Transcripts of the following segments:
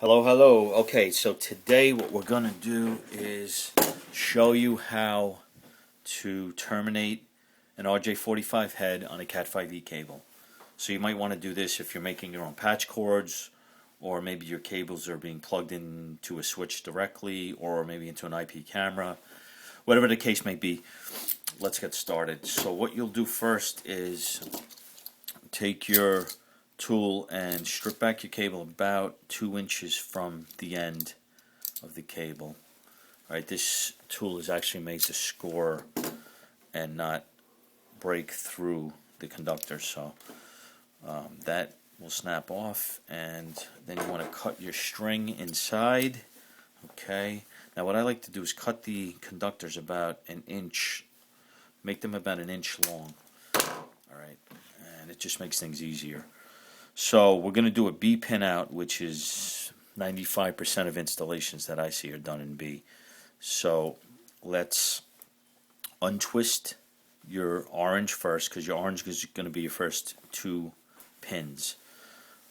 Hello, hello. Okay, so today what we're going to do is show you how to terminate an RJ45 head on a Cat5e cable. So you might want to do this if you're making your own patch cords, or maybe your cables are being plugged into a switch directly, or maybe into an IP camera. Whatever the case may be, let's get started. So what you'll do first is take your tool and strip back your cable about 2 inches from the end of the cable. Alright, this tool is actually made to score and not break through the conductor, so that will snap off, and then you want to cut your string inside. Okay, now what I like to do is cut the conductors about an inch, make them about an inch long. Alright, and it just makes things easier. So we're going to do a B pin out, which is 95% of installations that I see are done in B. So let's untwist your orange first, because your orange is going to be your first 2 pins.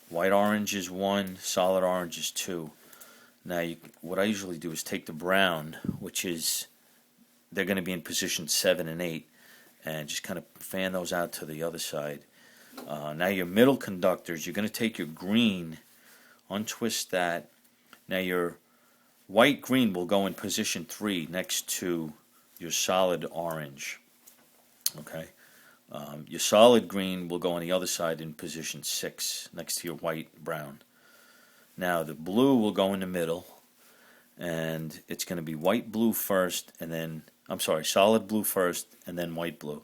White orange is 1, solid orange is 2. Now what I usually do is take the brown, which is, they're going to be in position 7 and 8, and just kind of fan those out to the other side. Now your middle conductors, you're going to take your green, untwist that. Now your white green will go in position 3 next to your solid orange. Okay, your solid green will go on the other side in position 6 next to your white brown. Now the blue will go in the middle, and it's going to be white blue first, and then solid blue first, and then white blue.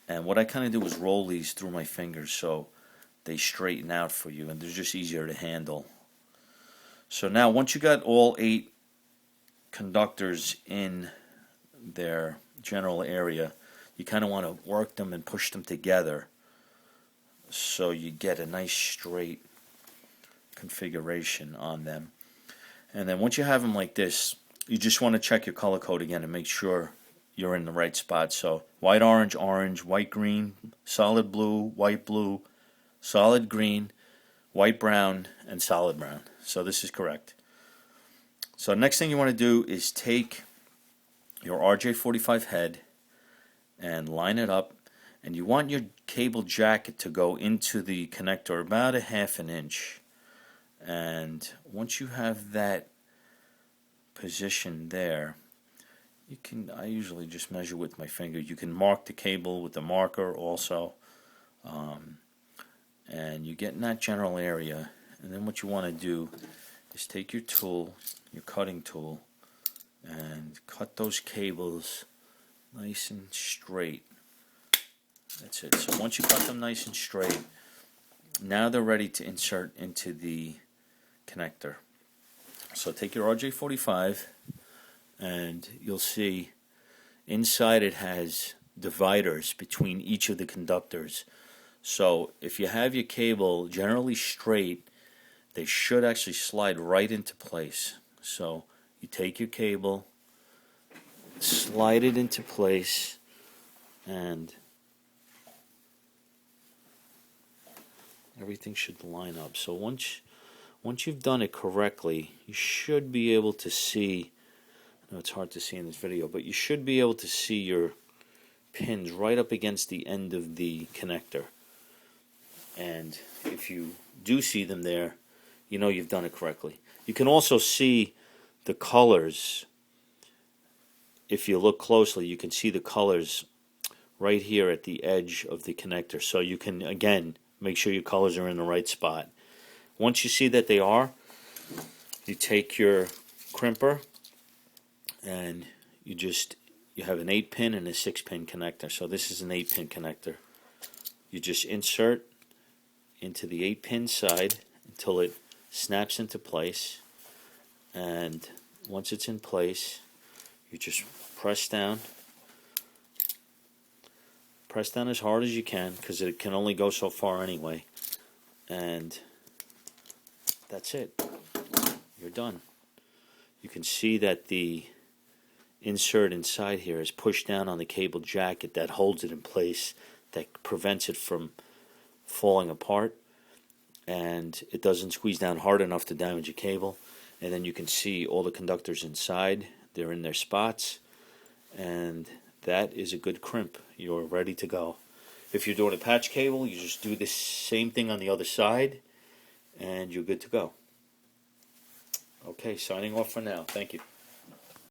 And what I kind of do is roll these through my fingers so they straighten out for you, and they're just easier to handle. So now once you got all 8 conductors in their general area, you kind of want to work them and push them together so you get a nice straight configuration on them. And then once you have them like this, you just want to check your color code again and make sure you're in the right spot. So white orange, orange, white green, solid blue, solid green, white brown, and solid brown. So this is correct. So next thing you want to do is take your RJ45 head and line it up, and you want your cable jacket to go into the connector about a half an inch. And once you have that position there, I usually just measure with my finger. You can mark the cable with the marker also, and you get in that general area. And then what you want to do is take your tool, your cutting tool, and cut those cables nice and straight. That's it. So once you cut them nice and straight, now they're ready to insert into the connector. So take your RJ45, and you'll see inside it has dividers between each of the conductors. So if you have your cable generally straight, they should actually slide right into place. So you take your cable, slide it into place, and everything should line up. So once you've done it correctly, you should be able to see, I know it's hard to see in this video, but you should be able to see your pins right up against the end of the connector. And if you do see them there, you know you've done it correctly. You can also see the colors. If you look closely, you can see the colors right here at the edge of the connector. So you can, again, make sure your colors are in the right spot. Once you see that they are, you take your crimper, and you have an 8-pin and a 6-pin connector. So this is an 8-pin connector. You just insert into the 8-pin side until it snaps into place, and once it's in place, you just press down as hard as you can, because it can only go so far anyway, and that's it. You're done. You can see that the insert inside here is pushed down on the cable jacket that holds it in place, that prevents it from falling apart. and it doesn't squeeze down hard enough to damage your cable. And then you can see all the conductors inside. They're in their spots, and that is a good crimp. You're ready to go. If you're doing a patch cable, you just do the same thing on the other side, and you're good to go. Okay, signing off for now. Thank you.